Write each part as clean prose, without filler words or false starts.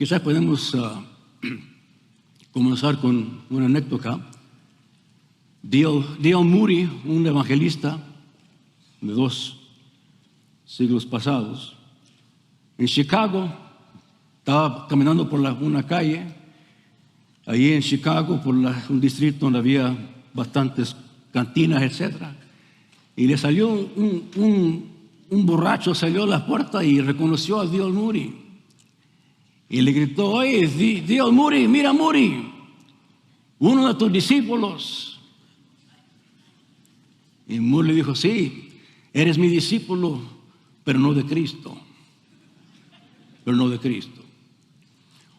Quizás podemos comenzar con una anécdota. D.L. Moody, un evangelista de 2 siglos pasados, en Chicago, estaba caminando por una calle, allí en Chicago, por un distrito donde había bastantes cantinas, etc. Y le salió un borracho, salió a la puerta y reconoció a D.L. Moody. Y le gritó: oye, D.L. Moody, mira Moody, uno de tus discípulos. Y Moody le dijo: sí, eres mi discípulo, pero no de Cristo. Pero no de Cristo.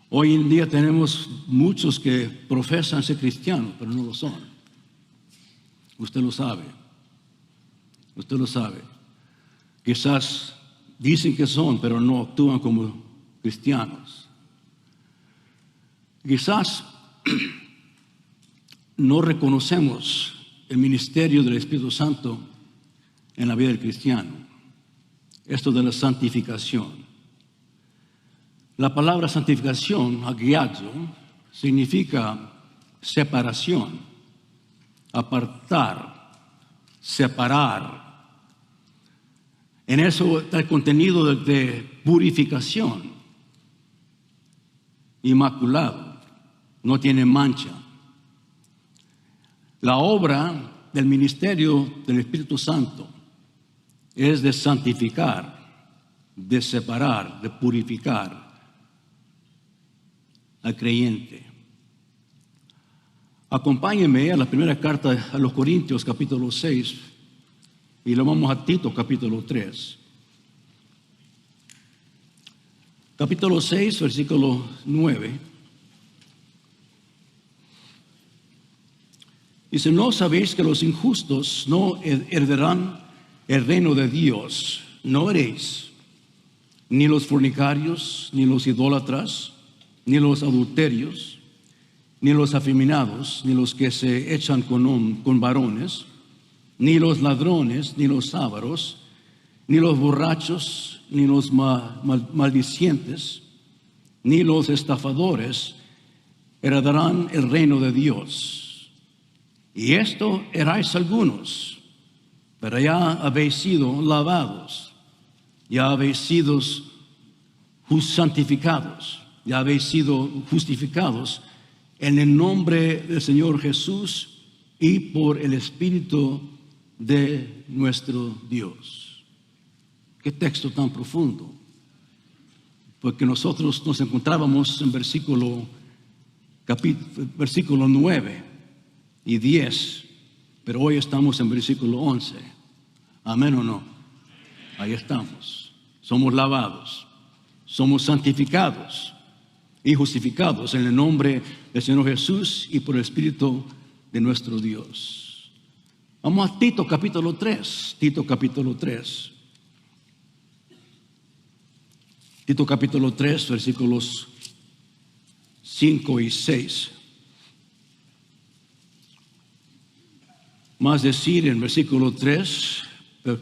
Hoy en día tenemos muchos que profesan ser cristianos, pero no lo son. Usted lo sabe. Usted lo sabe. Quizás dicen que son, pero no actúan como cristianos. Quizás no reconocemos el ministerio del Espíritu Santo en la vida del cristiano. Esto de la santificación. La palabra santificación, agiazo, significa separación, apartar, separar. En eso está el contenido de purificación. Inmaculado, no tiene mancha. La obra del ministerio del Espíritu Santo es de santificar, de separar, de purificar al creyente. Acompáñenme a la primera carta a los Corintios, capítulo 6, y lo vamos a Tito, capítulo 3. Capítulo 6, versículo 9. Dice: ¿no sabéis que los injustos no heredarán el reino de Dios? No haréis, ni los fornicarios, ni los idólatras, ni los adulterios, ni los afeminados, ni los que se echan con varones, ni los ladrones, ni los ávaros, ni los borrachos, ni los maldicientes, ni los estafadores heredarán el reino de Dios. Y esto erais algunos, pero ya habéis sido lavados, ya habéis sido santificados, ya habéis sido justificados en el nombre del Señor Jesús y por el Espíritu de nuestro Dios. Qué texto tan profundo, porque nosotros nos encontrábamos en versículo 9 y 10, pero hoy estamos en versículo 11. ¿Amén o no? Ahí estamos. Somos lavados, somos santificados y justificados en el nombre del Señor Jesús y por el Espíritu de nuestro Dios. Vamos a Tito capítulo 3. Tito capítulo 3. Tito capítulo 3, versículos 5 y 6. Más decir en versículo 3,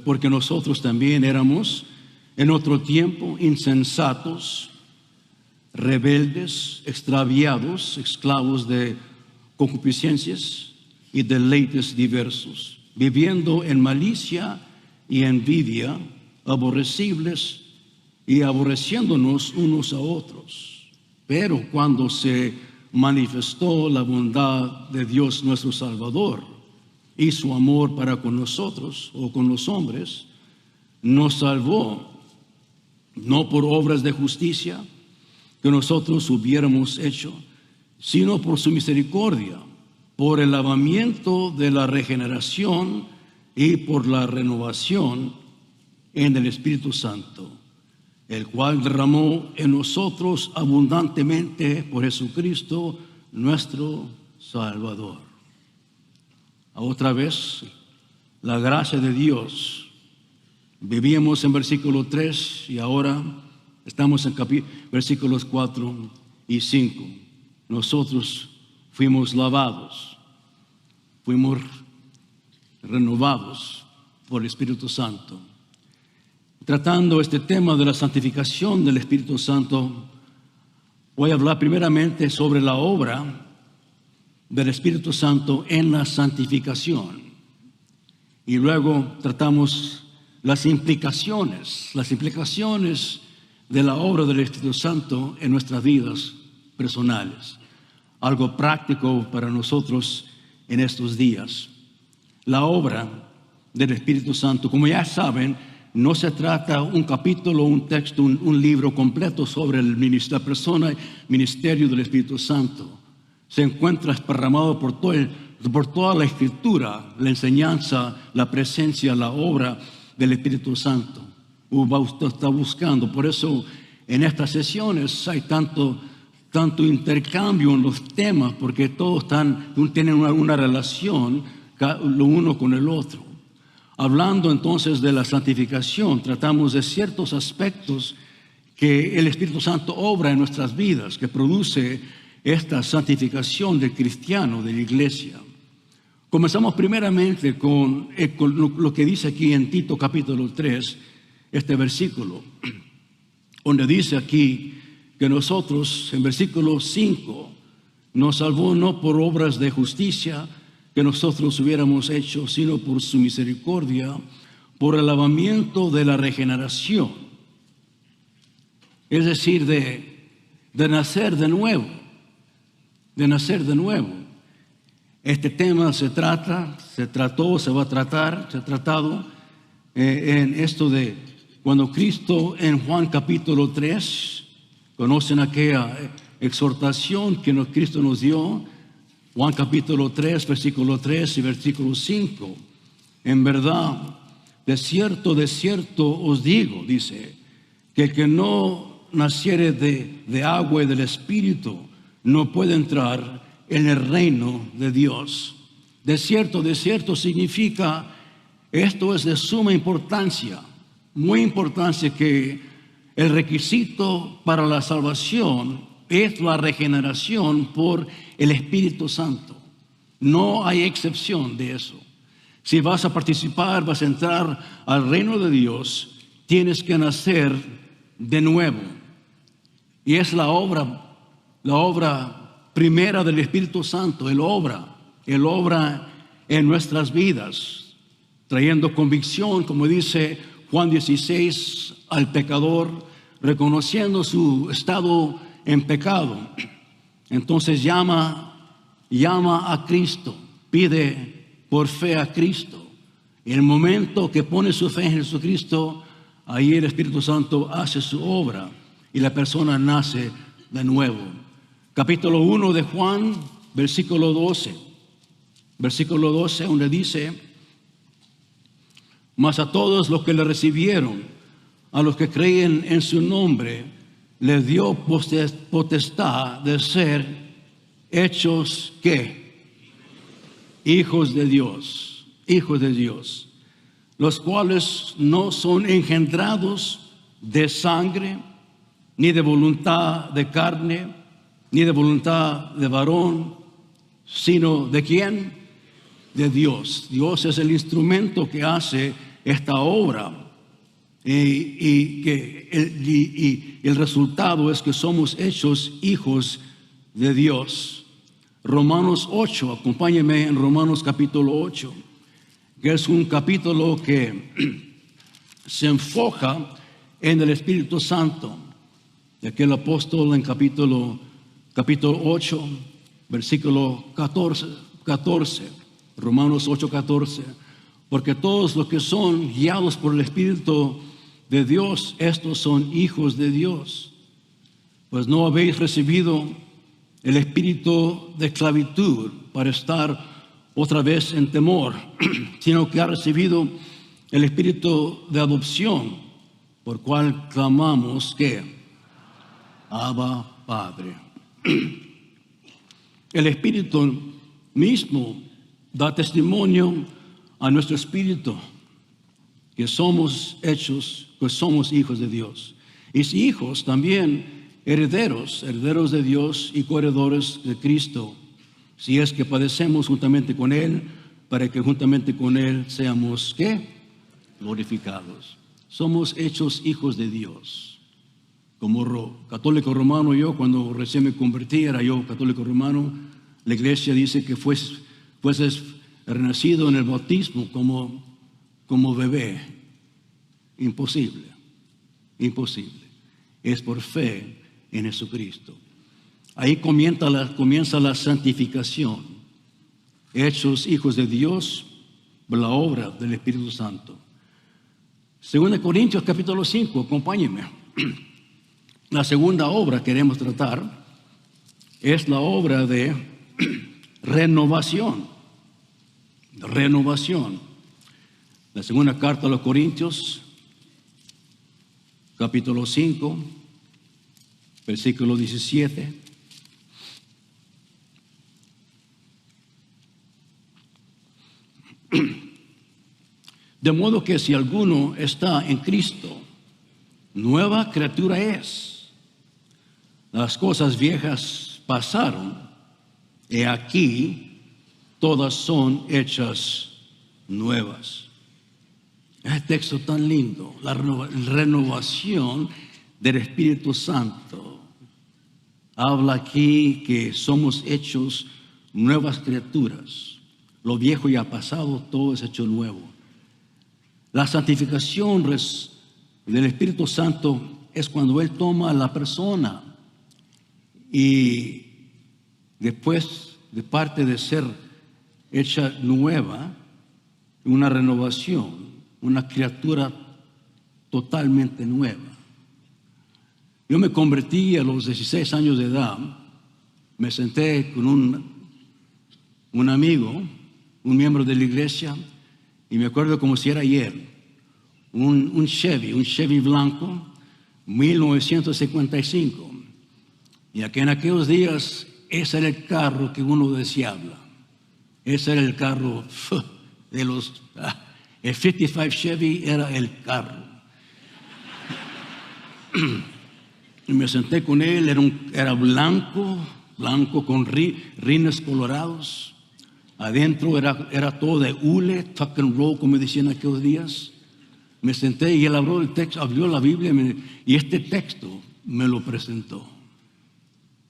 porque nosotros también éramos en otro tiempo insensatos, rebeldes, extraviados, esclavos de concupiscencias y deleites diversos, viviendo en malicia y envidia, aborrecibles y aborreciéndonos unos a otros. Pero cuando se manifestó la bondad de Dios nuestro Salvador y su amor para con nosotros o con los hombres, nos salvó, no por obras de justicia que nosotros hubiéramos hecho, sino por su misericordia, por el lavamiento de la regeneración y por la renovación en el Espíritu Santo, el cual derramó en nosotros abundantemente por Jesucristo nuestro Salvador. Otra vez, la gracia de Dios. Vivíamos en versículo 3 y ahora estamos en versículos 4 y 5. Nosotros fuimos lavados, fuimos renovados por el Espíritu Santo. Tratando este tema de la santificación del Espíritu Santo, Voy a hablar primeramente sobre la obra del Espíritu Santo en la santificación. Y luego tratamos las implicaciones de la obra del Espíritu Santo en nuestras vidas personales. Algo práctico para nosotros en estos días. La obra del Espíritu Santo, como ya saben, no se trata un capítulo, un texto, un libro completo sobre la persona, ministerio del Espíritu Santo. Se encuentra esparramado por toda la Escritura, la enseñanza, la presencia, la obra del Espíritu Santo. Usted está buscando. Por eso en estas sesiones hay tanto intercambio en los temas, porque todos tienen una relación lo uno con el otro. Hablando entonces de la santificación, tratamos de ciertos aspectos que el Espíritu Santo obra en nuestras vidas, que produce esta santificación del cristiano, de la iglesia. Comenzamos primeramente con lo que dice aquí en Tito capítulo 3, este versículo, donde dice aquí que nosotros, en versículo 5, nos salvó no por obras de justicia que nosotros hubiéramos hecho, sino por su misericordia, por el lavamiento de la regeneración. Es decir, de nacer de nuevo. De nacer de nuevo. Este tema se ha tratado en esto de cuando Cristo en Juan capítulo 3, conocen aquella exhortación que Cristo nos dio, Juan capítulo 3, versículo 3 y versículo 5. En verdad, de cierto os digo, dice, que el que no naciere de agua y del Espíritu no puede entrar en el reino de Dios. De cierto significa, esto es de suma importancia, muy importancia, que el requisito para la salvación es la regeneración por el Espíritu Santo. No hay excepción de eso. Si vas a participar, vas a entrar al reino de Dios, tienes que nacer de nuevo. Y es la obra primera del Espíritu Santo. Él obra en nuestras vidas, trayendo convicción, como dice Juan 16, al pecador, reconociendo su estado en pecado. Entonces llama a Cristo, pide por fe a Cristo. En el momento que pone su fe en Jesucristo, ahí el Espíritu Santo hace su obra y la persona nace de nuevo. Capítulo 1 de Juan, versículo 12. Versículo 12, donde dice: mas a todos los que le recibieron, a los que creen en su nombre, les dio potestad de ser hechos, ¿qué? Hijos de Dios, los cuales no son engendrados de sangre, ni de voluntad de carne, ni de voluntad de varón, sino ¿de quién? De Dios. Dios es el instrumento que hace esta obra. Y el resultado es que somos hechos hijos de Dios. Romanos 8, acompáñenme en Romanos capítulo 8, que es un capítulo que se enfoca en el Espíritu Santo. Y aquí el apóstol en capítulo 8, versículo 14, Romanos 8, 14. Porque todos los que son guiados por el Espíritu de Dios, estos son hijos de Dios. Pues no habéis recibido el espíritu de esclavitud para estar otra vez en temor, sino que ha recibido el espíritu de adopción, por cual clamamos que Abba, Padre. El Espíritu mismo da testimonio a nuestro espíritu que somos hijos de Dios. Y si hijos, también herederos de Dios y coheredores de Cristo, si es que padecemos juntamente con Él, para que juntamente con Él seamos, ¿qué? Glorificados. Somos hechos hijos de Dios. Como católico romano, yo cuando recién me convertí, era yo católico romano, la iglesia dice que fueses renacido en el bautismo como bebé. Imposible, imposible. Es por fe en Jesucristo. Ahí comienza la santificación. Hechos hijos de Dios por la obra del Espíritu Santo. 2 Corintios capítulo 5, acompáñenme. La segunda obra que queremos tratar es la obra de renovación. Renovación. La segunda carta a los Corintios, capítulo 5, versículo 17. De modo que si alguno está en Cristo, nueva criatura es. Las cosas viejas pasaron, y aquí todas son hechas nuevas. Este texto tan lindo, la renovación del Espíritu Santo. Habla aquí que somos hechos nuevas criaturas. Lo viejo ya ha pasado, todo es hecho nuevo. La santificación del Espíritu Santo es cuando Él toma a la persona y después, de parte de ser hecha nueva, una renovación, una criatura totalmente nueva. Yo me convertí a los 16 años de edad. Me senté con un amigo, un miembro de la iglesia, y me acuerdo como si era ayer. Un Chevy blanco, 1955. Y que en aquellos días ese era el carro que uno deseaba. Ese era el carro de los... el 55 Chevy era el carro. Y me senté con él, era blanco con rines colorados. Adentro era todo de hule, tuck and roll, como decían en aquellos días. Me senté y él abrió el texto, abrió la Biblia y este texto me lo presentó.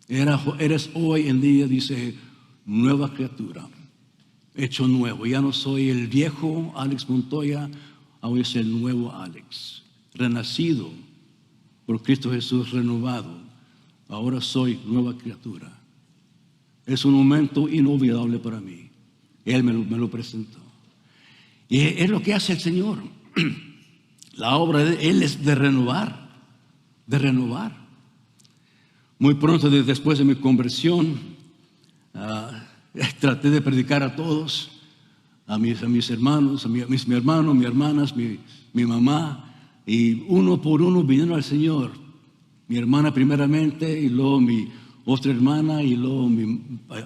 Eres hoy en día, dice, nueva criatura, hecho nuevo. Ya no soy el viejo Alex Montoya, ahora es el nuevo Alex, renacido por Cristo Jesús, renovado. Ahora soy nueva criatura. Es un momento inolvidable para mí. Él me lo presentó. Y es lo que hace el Señor. La obra de Él es de renovar, de renovar. Muy pronto después de mi conversión, traté de predicar a todos, a mis hermanos, mis hermanos, mis hermanas, mi mamá, y uno por uno vinieron al Señor. Mi hermana primeramente, y luego mi otra hermana, y luego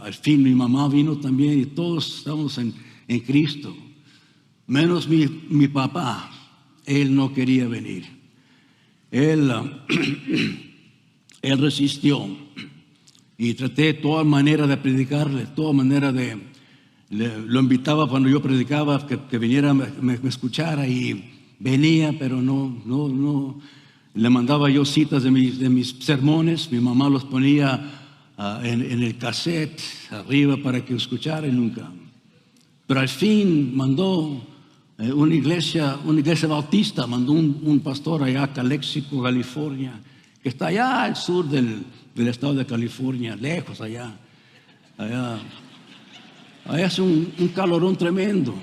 al fin mi mamá vino también, y todos estamos en Cristo. Menos mi papá, él no quería venir. Él resistió y traté de toda manera de predicarle, toda manera lo invitaba cuando yo predicaba que viniera, me escuchara y venía, pero no. Le mandaba yo citas de mis sermones, mi mamá los ponía en el cassette arriba para que escuchara y nunca. Pero al fin mandó una iglesia bautista, mandó un pastor allá a Calexico, California, que está allá al sur del estado de California, lejos allá. Allá hace un calorón tremendo.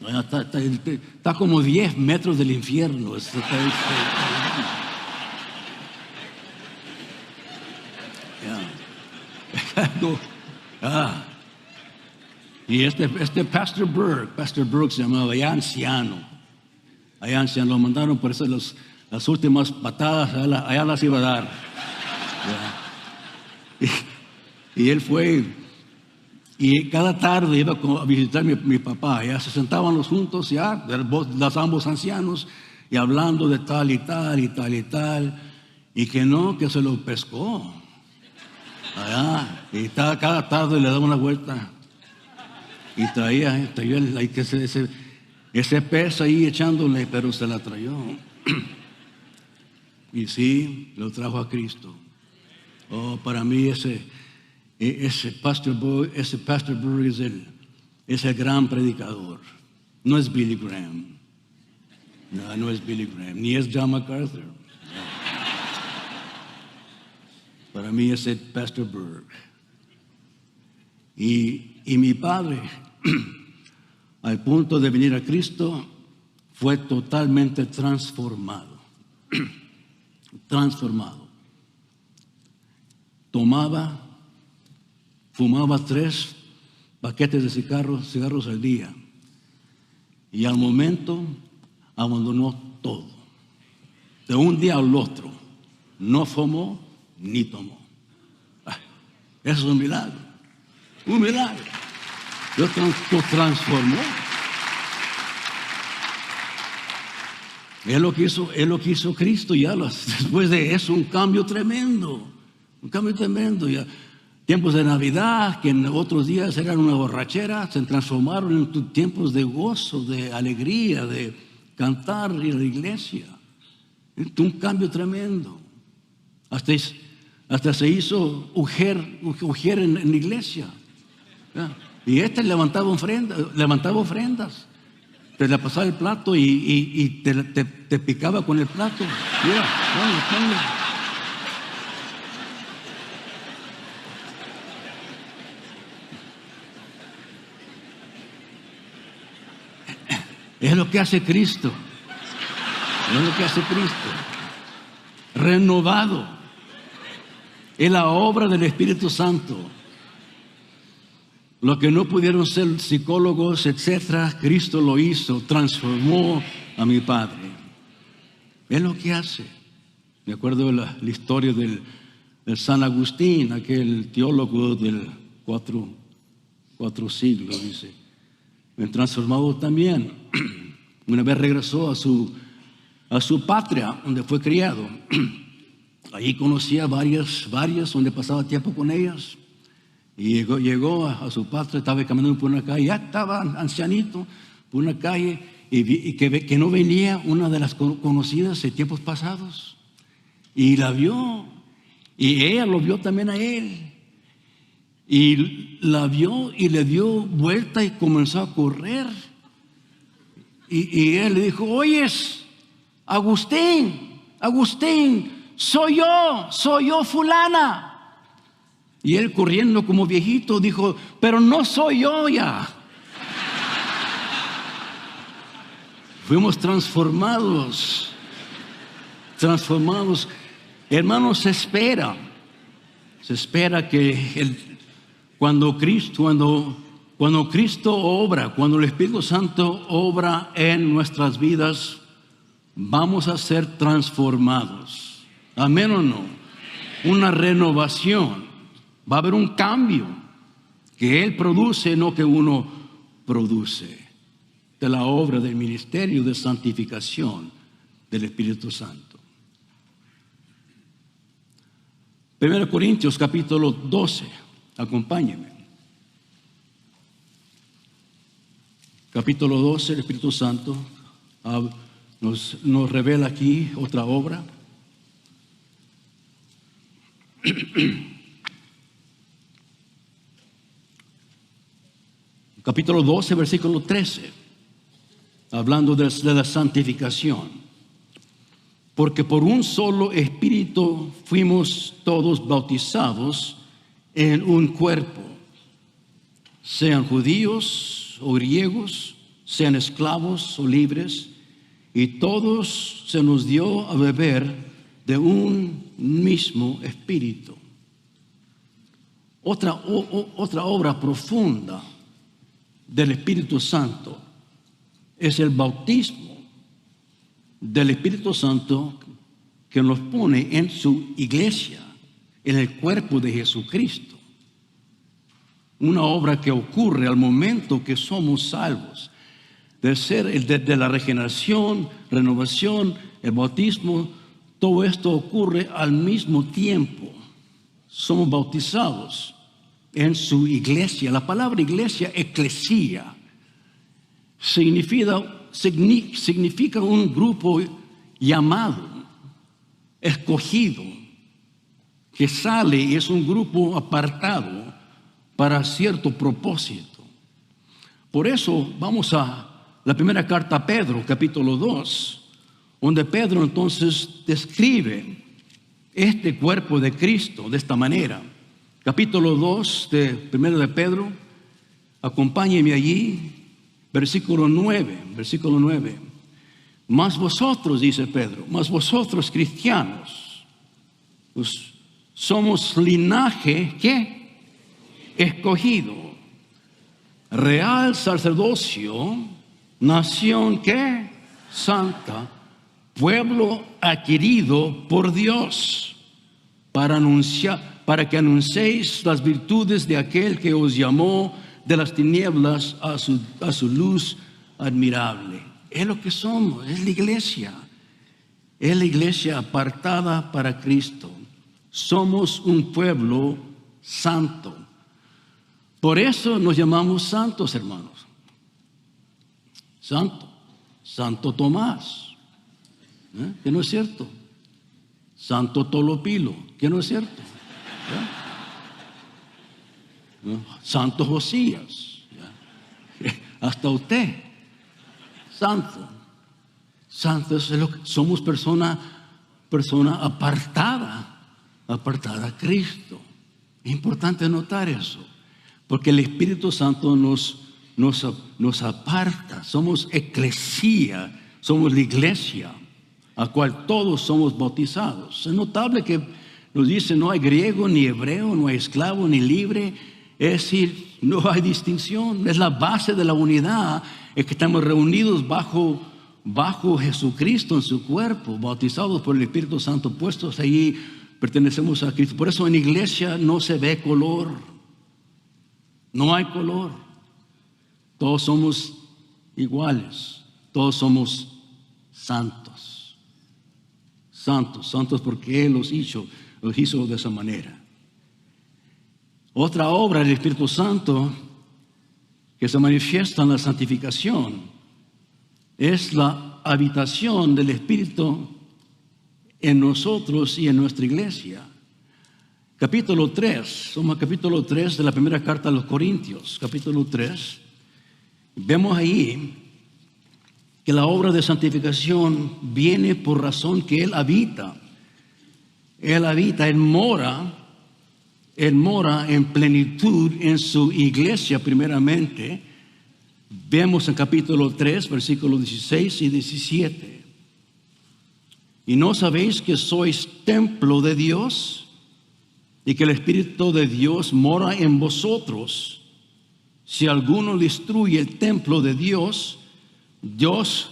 Allá está como 10 metros del infierno. Y este Pastor Burke se llamaba, allá anciano, lo mandaron por eso las últimas patadas, allá las iba a dar. Y él fue, y cada tarde iba a visitar mi papá, ya se sentaban los juntos, ya, los ambos ancianos, y hablando de tal y tal y tal y tal, y que se lo pescó. Allá, y cada tarde le daba una vuelta. Y traía ese pez ahí echándole, pero se la trayó. Y sí, lo trajo a Cristo. Oh, para mí ese Pastor Burke es el gran predicador. No es Billy Graham. No es Billy Graham. Ni es John MacArthur. No. Para mí es el Pastor Burke. Y mi padre, al punto de venir a Cristo, fue totalmente transformado. Transformado. Fumaba 3 paquetes de cigarros al día. Y al momento abandonó todo. De un día al otro. No fumó ni tomó. Eso es un milagro. Un milagro. Dios lo transformó. Es lo que hizo Cristo ya después de eso, un cambio tremendo. Un cambio tremendo. Ya, tiempos de Navidad, que en otros días eran una borrachera, se transformaron en tiempos de gozo, de alegría, de cantar en la iglesia. Un cambio tremendo. Hasta se hizo ujier en la iglesia. ¿Ya? Y levantaba ofrendas. Te le pasaba el plato y te picaba con el plato. Mira, ponle. Es lo que hace Cristo. Es lo que hace Cristo. Renovado. Es la obra del Espíritu Santo. Lo que no pudieron ser psicólogos, etcétera, Cristo lo hizo, transformó a mi padre. Es lo que hace. Me acuerdo de la historia del San Agustín, aquel teólogo del cuatro siglos, dice. Me transformado también. Una vez regresó a su patria, donde fue criado. Allí conocía varias, donde pasaba tiempo con ellas. Y llegó a su patria, estaba caminando por una calle, ya estaba ancianito, por una calle, y que no venía una de las conocidas de tiempos pasados. Y la vio, y ella lo vio también a él. Y la vio y le dio vuelta y comenzó a correr. Y él le dijo, oyes, Agustín, soy yo fulana. Y él corriendo como viejito dijo, pero no soy yo ya. Fuimos transformados. Hermanos, se espera que cuando Cristo obra, cuando el Espíritu Santo obra en nuestras vidas, vamos a ser transformados. ¿Amén o no? Una renovación. Va a haber un cambio que Él produce, no que uno produce. De la obra del ministerio de santificación del Espíritu Santo. 1 Corintios capítulo 12. Acompáñenme. Capítulo 12, el Espíritu Santo nos revela aquí otra obra. Capítulo 12, versículo 13, hablando de la santificación. Porque por un solo espíritu fuimos todos bautizados en un cuerpo, sean judíos o griegos, sean esclavos o libres, y todos se nos dio a beber de un mismo espíritu. Otra obra profunda del Espíritu Santo es el bautismo del Espíritu Santo que nos pone en su iglesia, en el cuerpo de Jesucristo. Una obra que ocurre al momento que somos salvos. De la regeneración, renovación, el bautismo, todo esto ocurre al mismo tiempo. Somos bautizados en su iglesia. La palabra iglesia, eclesía, significa un grupo llamado. escogido que sale y es un grupo apartado para cierto propósito. Por eso vamos a la primera carta a Pedro, capítulo 2, donde Pedro entonces describe este cuerpo de Cristo de esta manera. Capítulo 2 de primero de Pedro, acompáñenme allí, versículo 9. Mas vosotros, dice Pedro, mas vosotros cristianos, pues somos linaje, ¿qué? Escogido, real sacerdocio, nación, ¿qué? Santa, pueblo adquirido por Dios, para que anunciéis las virtudes de aquel que os llamó de las tinieblas a su luz admirable. Es lo que somos, es la iglesia. Es la iglesia apartada para Cristo. Somos un pueblo santo. Por eso nos llamamos santos, hermanos. Santo Tomás, que no es cierto. Santo Tolopilo, que no es cierto. Santo Josías, hasta usted. Santo es lo que somos, persona apartada a Cristo. Es importante notar eso, porque el Espíritu Santo nos aparta. Somos eclesía, somos la iglesia a cual todos somos bautizados. Es notable que nos dice no hay griego ni hebreo, no hay esclavo ni libre, es decir, no hay distinción. Es la base de la unidad, es que estamos reunidos bajo Jesucristo en su cuerpo, bautizados por el Espíritu Santo, puestos allí, pertenecemos a Cristo. Por eso en iglesia no se ve color, no hay color. Todos somos iguales, todos somos santos. Santos porque Él los hizo de esa manera. Otra obra del Espíritu Santo que se manifiesta en la santificación es la habitación del Espíritu en nosotros y en nuestra iglesia. Capítulo 3, somos capítulo 3 de la primera carta a los Corintios, capítulo 3. Vemos ahí que la obra de santificación viene por razón que Él habita. Él mora en plenitud en su iglesia primeramente. Vemos en capítulo 3, versículos 16 y 17. ¿Y no sabéis que sois templo de Dios y que el Espíritu de Dios mora en vosotros? Si alguno destruye el templo de Dios, Dios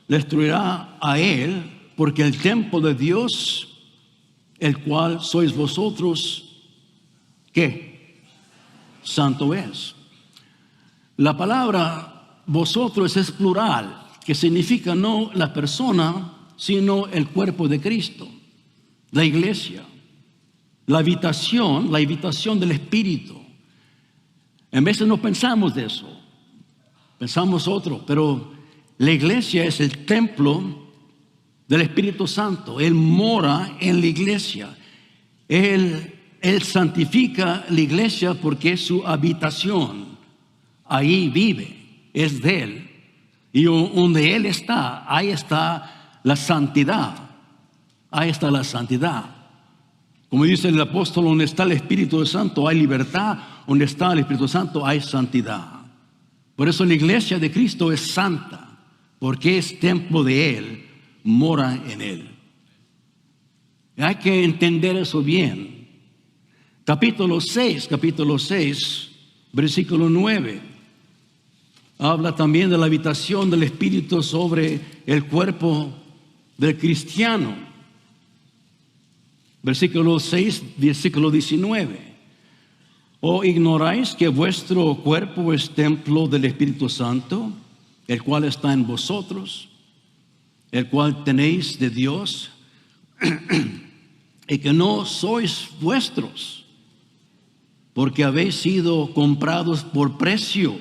le destruirá a él, porque el templo de Dios, el cual sois vosotros, ¿qué? Santo es. La palabra vosotros es plural, que significa no la persona, sino el cuerpo de Cristo, la iglesia, la habitación del Espíritu. En veces no pensamos de eso, pensamos otro, pero la iglesia es el templo del Espíritu Santo. Él mora en la iglesia. Él santifica la iglesia porque es su habitación. Ahí vive, es de Él. Y donde Él está, ahí está la santidad. Ahí está la santidad. Como dice el apóstol, donde está el Espíritu Santo hay libertad. Donde está el Espíritu Santo hay santidad. Por eso la iglesia de Cristo es santa, porque es templo de Él, mora en Él. Hay que entender eso bien. Capítulo 6, versículo 9. Habla también de la habitación del Espíritu sobre el cuerpo del cristiano. Versículo 6, versículo 19. ¿O ignoráis que vuestro cuerpo es templo del Espíritu Santo, el cual está en vosotros, el cual tenéis de Dios, y que no sois vuestros, porque habéis sido comprados por precio?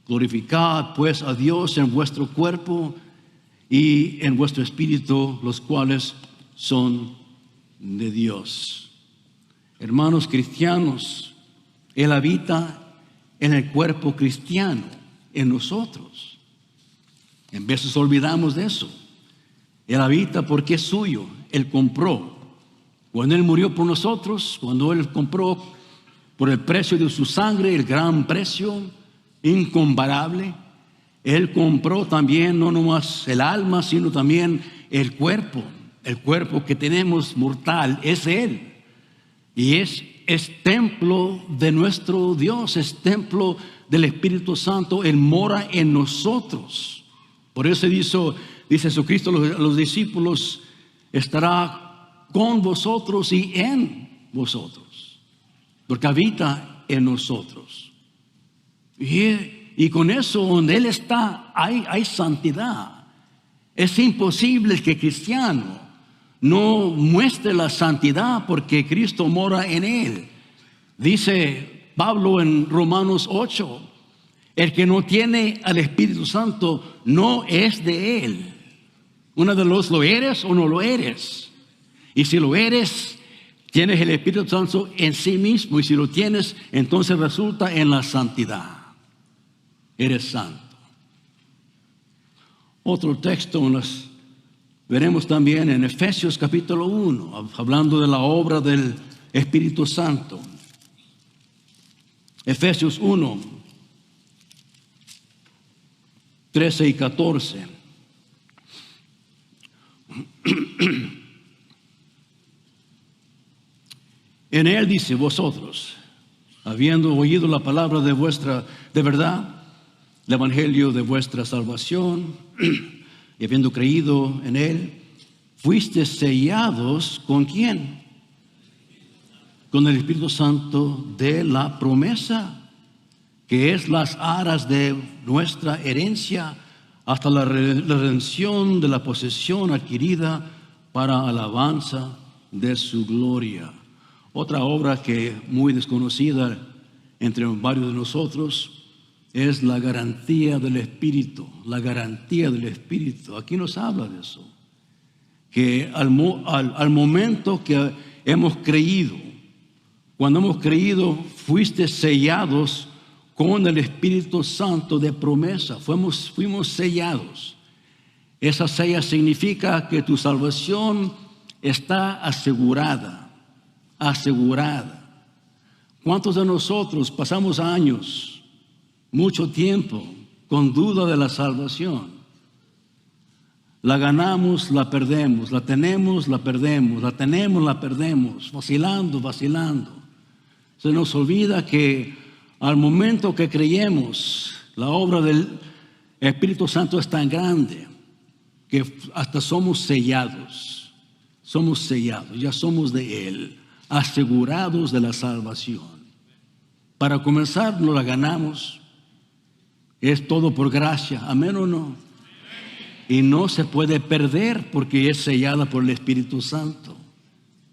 Glorificad pues a Dios en vuestro cuerpo y en vuestro espíritu, los cuales son de Dios. Hermanos cristianos, Él habita en el cuerpo cristiano, en nosotros. En veces olvidamos de eso. Él habita porque es suyo. Él compró. Cuando Él murió por nosotros, cuando Él compró por el precio de su sangre, el gran precio, incomparable, Él compró también no nomás el alma, sino también el cuerpo. El cuerpo que tenemos mortal es Él. Y es templo de nuestro Dios, es templo del Espíritu Santo. Él mora en nosotros. Por eso dice Jesucristo a los discípulos, estará con vosotros y en vosotros, porque habita en nosotros. Y con eso, donde Él está, hay santidad. Es imposible que el cristiano no muestre la santidad porque Cristo mora en él. Dice Pablo en Romanos 8, el que no tiene al Espíritu Santo no es de Él. Uno de los, ¿lo eres o no lo eres? Y si lo eres, tienes el Espíritu Santo en sí mismo. Y si lo tienes, entonces resulta en la santidad. Eres santo. Otro texto veremos también en Efesios capítulo 1, hablando de la obra del Espíritu Santo. Efesios 1, 13 y 14. En él dice, vosotros, habiendo oído la palabra de verdad, el evangelio de vuestra salvación, y habiendo creído en él, fuiste sellados ¿con quién? Con el Espíritu Santo de la promesa, que es las aras de nuestra herencia, hasta la redención de la posesión adquirida para alabanza de su gloria. Otra obra que muy desconocida entre varios de nosotros es la garantía del Espíritu. La garantía del Espíritu. Aquí nos habla de eso. Que al momento que hemos creído, cuando hemos creído, fuiste sellados con el Espíritu Santo de promesa. Fuimos sellados. Esa sella significa que tu salvación está asegurada. Asegurada. ¿Cuántos de nosotros pasamos años, mucho tiempo, con duda de la salvación? La ganamos, la perdemos, la tenemos, la perdemos, la tenemos, la perdemos, vacilando. Se nos olvida que al momento que creemos, la obra del Espíritu Santo es tan grande que hasta somos sellados, ya somos de Él, asegurados de la salvación. Para comenzar, no la ganamos, es todo por gracia, amén o no. Y no se puede perder porque es sellada por el Espíritu Santo.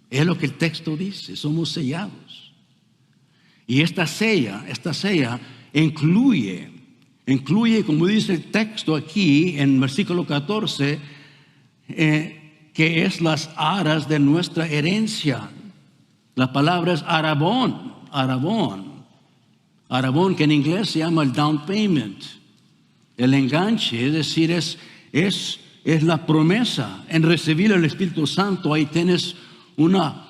Es lo que el texto dice, somos sellados. Y esta sella incluye, como dice el texto aquí en versículo 14, que es las aras de nuestra herencia. La palabra es arabón, que en inglés se llama el down payment, el enganche, es decir, es la promesa en recibir el Espíritu Santo. Ahí tienes una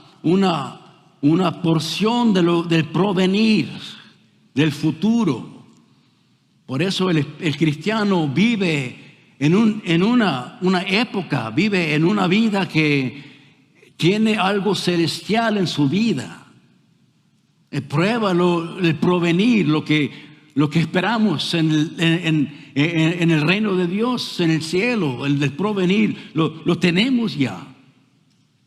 porción del provenir, del futuro. Por eso el cristiano vive en una época, vive en una vida que tiene algo celestial en su vida. Prueba el provenir, lo que esperamos en el reino de Dios, en el cielo, el del provenir, lo tenemos ya.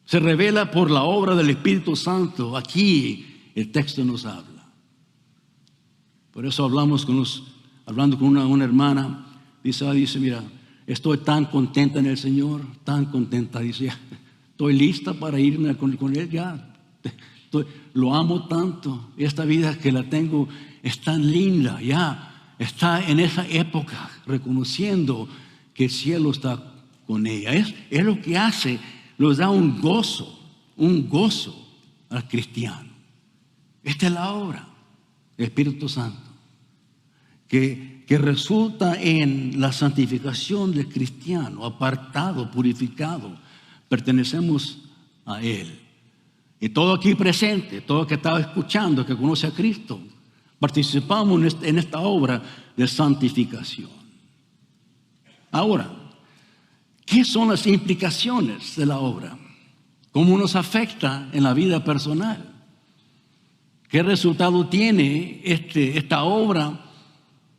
Se revela por la obra del Espíritu Santo. Aquí el texto nos habla. Por eso hablando con una hermana, dice, mira, estoy tan contenta en el Señor, tan contenta. Dice, ya, estoy lista para irme con Él ya. Lo amo tanto. Esta vida que la tengo es tan linda. Ya está en esa época, reconociendo que el cielo está con ella. Es lo que hace, nos da un gozo un gozo al cristiano. Esta es la obra del Espíritu Santo, que resulta en la santificación del cristiano, apartado, purificado. Pertenecemos a Él. Y todo aquí presente, todo que estaba escuchando, que conoce a Cristo, participamos en esta obra de santificación. Ahora, ¿qué son las implicaciones de la obra? ¿Cómo nos afecta en la vida personal? ¿Qué resultado tiene esta obra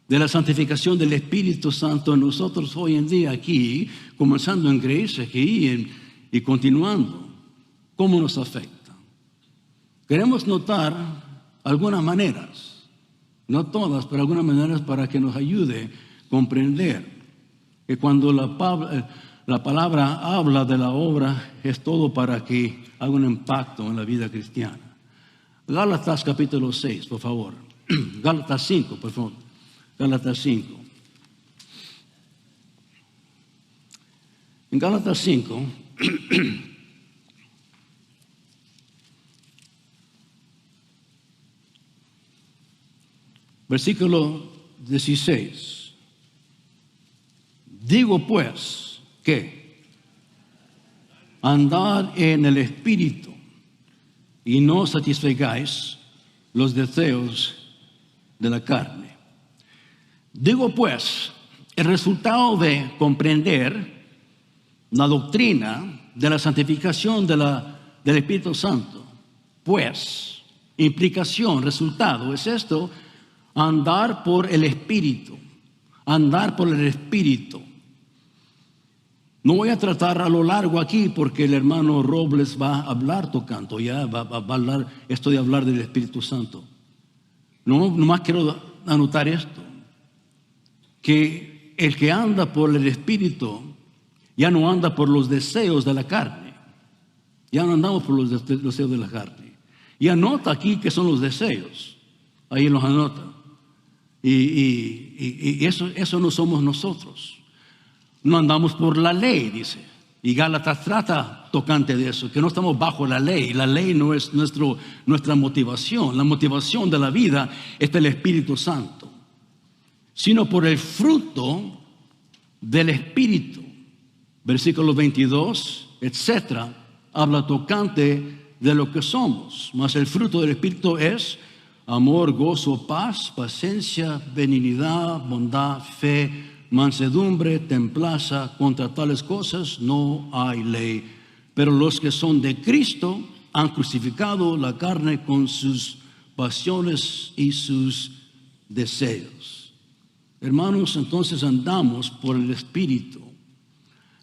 de la santificación del Espíritu Santo en nosotros hoy en día aquí, comenzando en Grace aquí y continuando? ¿Cómo nos afecta? Queremos notar algunas maneras, no todas, pero algunas maneras para que nos ayude a comprender que cuando la palabra habla de la obra es todo para que haga un impacto en la vida cristiana. Gálatas capítulo 6, por favor. Gálatas 5, por favor. Gálatas 5. En Gálatas 5, versículo 16. Digo pues que andad en el Espíritu y no satisfagáis los deseos de la carne. Digo pues, el resultado de comprender la doctrina de la santificación del Espíritu Santo, pues, implicación, resultado, es esto: andar por el Espíritu, andar por el Espíritu. No voy a tratar a lo largo aquí porque el hermano Robles va a hablar tocando, ya va a hablar esto de hablar del Espíritu Santo. Nomás quiero anotar esto, que el que anda por el Espíritu ya no anda por los deseos de la carne, ya no andamos por los deseos de la carne. Y anota aquí que son los deseos, ahí los anota. Y eso no somos nosotros. No andamos por la ley, dice. Y Gálatas trata tocante de eso, que no estamos bajo la ley. La ley no es nuestra motivación. La motivación de la vida es el Espíritu Santo, sino por el fruto del Espíritu. Versículo 22, etcétera, habla tocante de lo que somos. Mas el fruto del Espíritu es amor, gozo, paz, paciencia, benignidad, bondad, fe, mansedumbre, templanza. Contra tales cosas no hay ley. Pero los que son de Cristo han crucificado la carne con sus pasiones y sus deseos. Hermanos, entonces andamos por el Espíritu.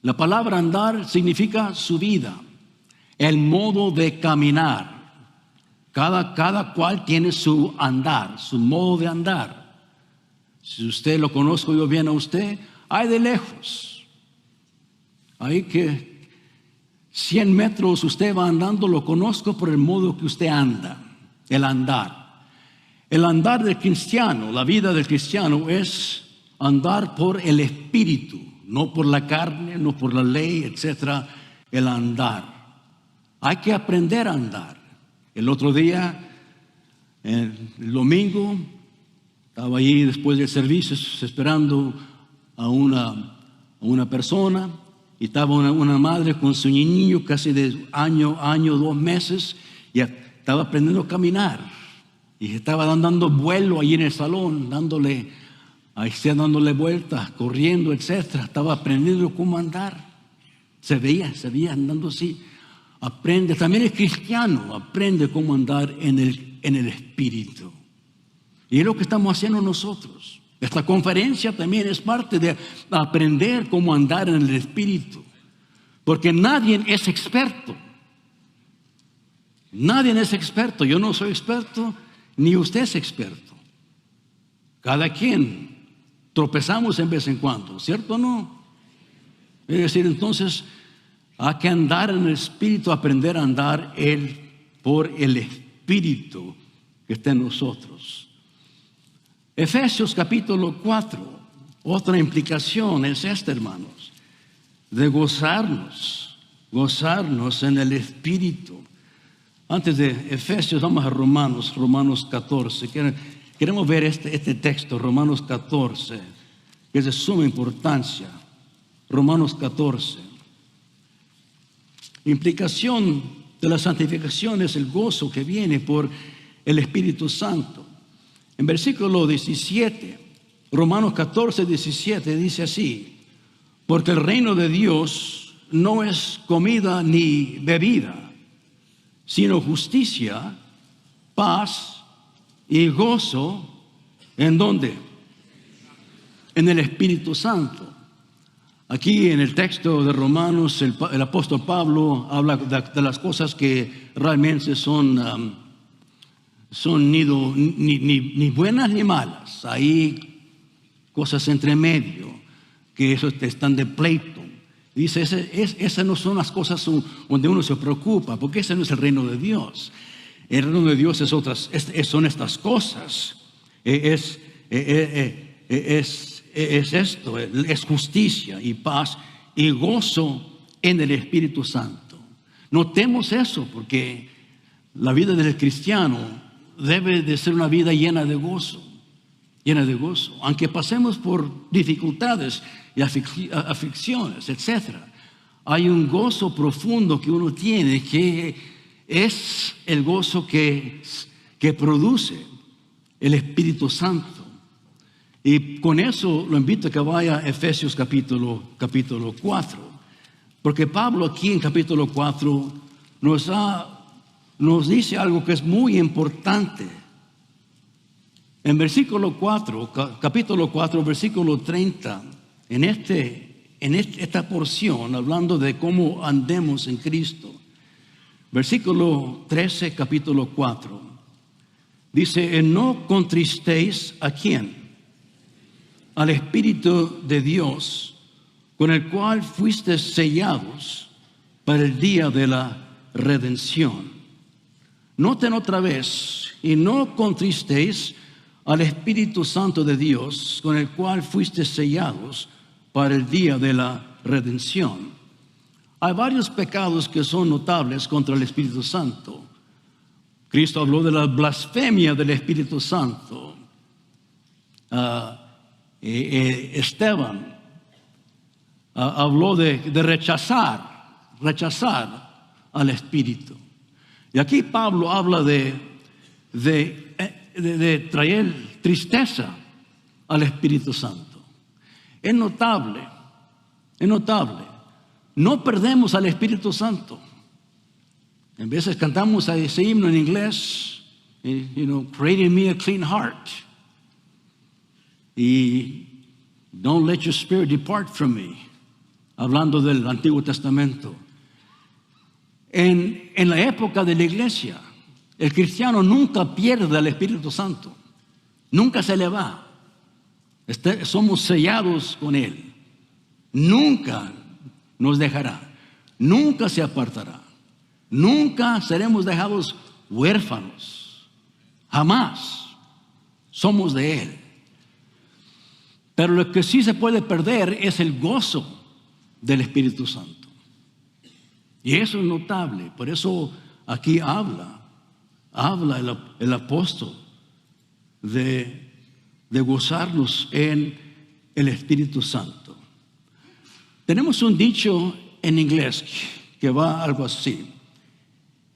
La palabra andar significa su vida, el modo de caminar. Cada cual tiene su andar, su modo de andar. Si usted lo conozco yo bien a usted, hay de lejos. Hay que 100 metros usted va andando, lo conozco por el modo que usted anda, el andar. El andar del cristiano, la vida del cristiano es andar por el Espíritu, no por la carne, no por la ley, etcétera. El andar. Hay que aprender a andar. El otro día, el domingo, estaba allí después del servicio esperando a una persona, y estaba una madre con su niño casi de año, 2 meses, y estaba aprendiendo a caminar. Y estaba dando vuelo allí en el salón, dándole vueltas, corriendo, etcétera. Estaba aprendiendo cómo andar. Se veía andando así. Aprende, también el cristiano aprende cómo andar en el Espíritu. Y es lo que estamos haciendo nosotros. Esta conferencia también es parte de aprender cómo andar en el Espíritu. Porque nadie es experto. Nadie es experto. Yo no soy experto, ni usted es experto. Cada quien tropezamos en vez en cuando, ¿cierto o no? Es decir, entonces hay que andar en el Espíritu, aprender a andar por el Espíritu que está en nosotros. Efesios capítulo 4, otra implicación es esta, hermanos, de gozarnos en el Espíritu. Antes de Efesios, vamos a Romanos 14. Queremos ver este texto, Romanos 14, que es de suma importancia. Romanos 14. Implicación de la santificación es el gozo que viene por el Espíritu Santo. En versículo 17, Romanos 14, 17, dice así: porque el reino de Dios no es comida ni bebida, sino justicia, paz y gozo. ¿En dónde? En el Espíritu Santo. Aquí en el texto de Romanos, el apóstol Pablo habla de las cosas que realmente son ni buenas ni malas. Hay cosas entre medio que eso están de pleito. Dice, esas no son las cosas donde uno se preocupa, porque ese no es el reino de Dios. El reino de Dios son estas cosas. Es esto, es justicia y paz y gozo en el Espíritu Santo. Notemos eso, porque la vida del cristiano debe de ser una vida llena de gozo, aunque pasemos por dificultades y aflicciones, etc. Hay un gozo profundo que uno tiene, que es el gozo que produce el Espíritu Santo. Y con eso lo invito a que vaya a Efesios capítulo 4. Porque Pablo aquí en capítulo 4 nos dice algo que es muy importante. En versículo 4, capítulo 4, versículo 30, en esta porción, hablando de cómo andemos en Cristo. Versículo 13, capítulo 4. Dice, no contristéis ¿a quién? Al Espíritu de Dios, con el cual fuisteis sellados para el día de la redención. Noten otra vez, y no contristéis al Espíritu Santo de Dios, con el cual fuisteis sellados para el día de la redención. Hay varios pecados que son notables contra el Espíritu Santo. Cristo habló de la blasfemia del Espíritu Santo. Esteban habló de rechazar al Espíritu. Y aquí Pablo habla de traer tristeza al Espíritu Santo. Es notable. No perdemos al Espíritu Santo. En veces cantamos ese himno en inglés, create in me a clean heart. Y don't let your spirit depart from me. Hablando del Antiguo Testamento. En la época de la iglesia, el cristiano nunca pierde al Espíritu Santo. Nunca se le va. Somos sellados con Él. Nunca nos dejará. Nunca se apartará. Nunca seremos dejados huérfanos. Jamás. Somos de Él. Pero lo que sí se puede perder es el gozo del Espíritu Santo. Y eso es notable. Por eso aquí habla el apóstol de gozarnos en el Espíritu Santo. Tenemos un dicho en inglés que va algo así: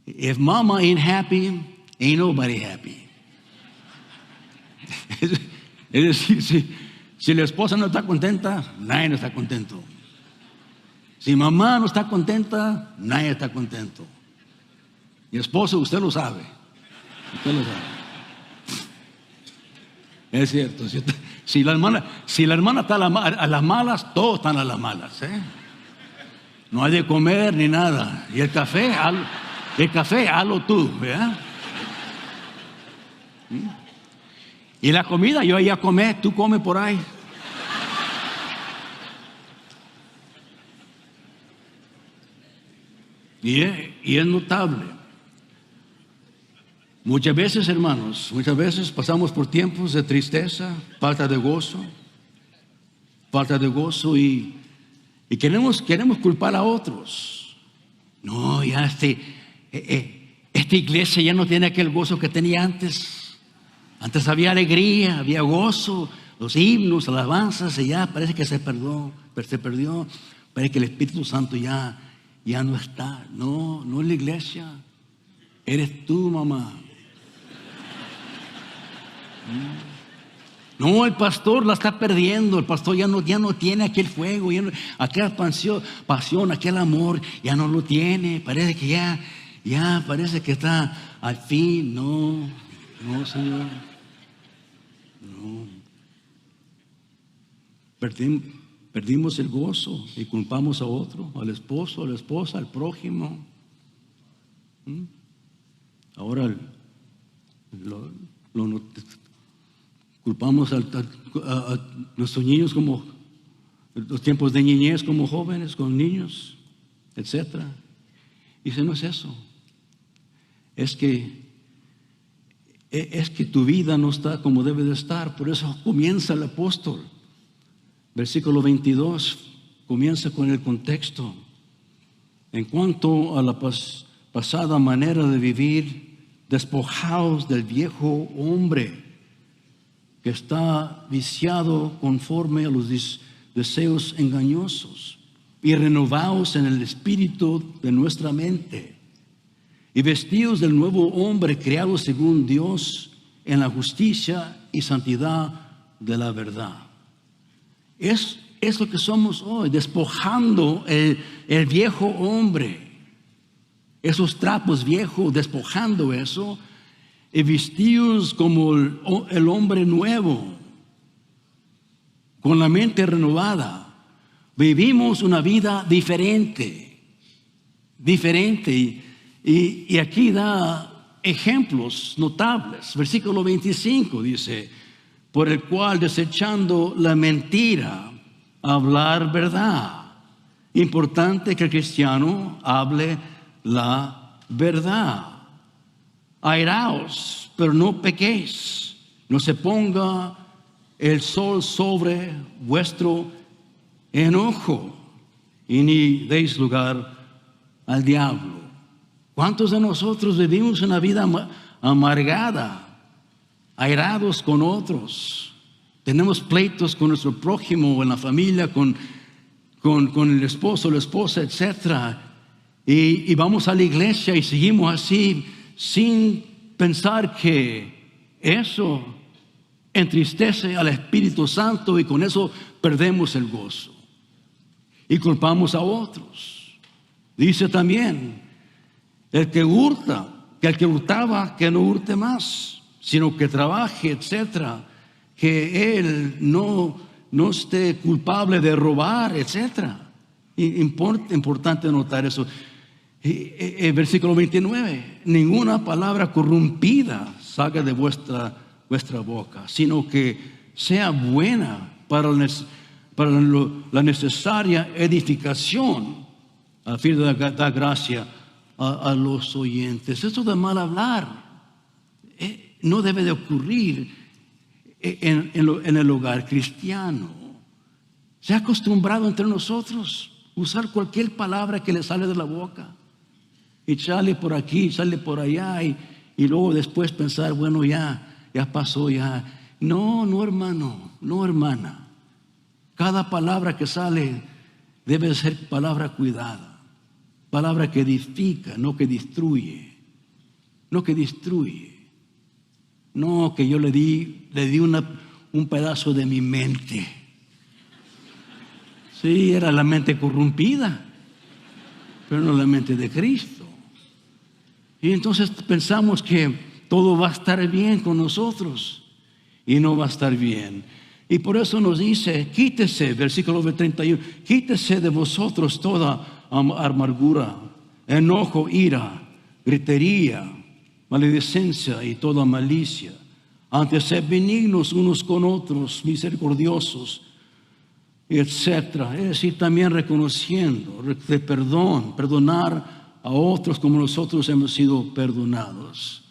if mama ain't happy, ain't nobody happy. Es decir, si la esposa no está contenta, nadie no está contento. Si mamá no está contenta, nadie está contento. Mi esposo, usted lo sabe. Es cierto. Si la hermana está a las malas, todos están a las malas. No hay de comer ni nada. Y el café, hazlo tú, ¿verdad? Y la comida, yo ya comé, tú come por ahí. Y es notable. Muchas veces, hermanos, pasamos por tiempos de tristeza, falta de gozo, y queremos culpar a otros. No, ya esta iglesia ya no tiene aquel gozo que tenía antes. Antes había alegría, había gozo, los himnos, alabanzas, y ya parece que se perdió. Parece que el Espíritu Santo ya no está. No es la iglesia. Eres tú, mamá. No, el pastor la está perdiendo. El pastor ya no tiene aquel fuego, aquella pasión, aquel amor, ya no lo tiene. Parece que ya parece que está al fin. No, Señor. No. Perdimos el gozo y culpamos a otro, al esposo, a la esposa, al prójimo. Ahora culpamos a nuestros niños, como los tiempos de niñez, como jóvenes, con niños, etc. Dice, no es eso. Es que tu vida no está como debe de estar. Por eso comienza el apóstol. Versículo 22 comienza con el contexto. En cuanto a la pasada manera de vivir, despojaos del viejo hombre que está viciado conforme a los deseos engañosos, y renovaos en el espíritu de nuestra mente, y vestidos del nuevo hombre creado según Dios en la justicia y santidad de la verdad. Es lo que somos hoy, despojando el viejo hombre, esos trapos viejos, despojando eso, y vestidos como el hombre nuevo, con la mente renovada. Vivimos una vida diferente. Y aquí da ejemplos notables. Versículo 25 dice, por el cual desechando la mentira, hablar verdad. Importante que el cristiano hable la verdad. Airaos, pero no pequéis. No se ponga el sol sobre vuestro enojo, y ni deis lugar al diablo. ¿Cuántos de nosotros vivimos una vida amargada, airados con otros? Tenemos pleitos con nuestro prójimo, en la familia, con el esposo, la esposa, etc. Y vamos a la iglesia y seguimos así, sin pensar que eso entristece al Espíritu Santo, y con eso perdemos el gozo y culpamos a otros. Dice también, el que hurtaba, que no hurte más, sino que trabaje, etcétera, que él no esté culpable de robar, etcétera. Importante notar eso. El versículo 29, ninguna palabra corrompida salga de vuestra boca, sino que sea buena para la necesaria edificación, a fin de dar gracia a los oyentes. Esto de mal hablar no debe de ocurrir en el hogar cristiano. Se ha acostumbrado entre nosotros usar cualquier palabra que le sale de la boca, y sale por aquí, sale por allá, y luego después pensar, bueno, ya pasó, ya. No, hermano, no, hermana. Cada palabra que sale debe ser palabra cuidada, palabra que edifica, no que destruye. No que destruye. No que yo le di un pedazo de mi mente. Sí, era la mente corrompida, pero no la mente de Cristo. Y entonces pensamos que todo va a estar bien con nosotros, y no va a estar bien. Y por eso nos dice, quítese, versículo 31, quítese de vosotros toda amargura, enojo, ira, gritería, maledicencia y toda malicia. Antes sed benignos unos con otros, misericordiosos, etcétera. Es decir, también reconociendo de perdonar a otros como nosotros hemos sido perdonados.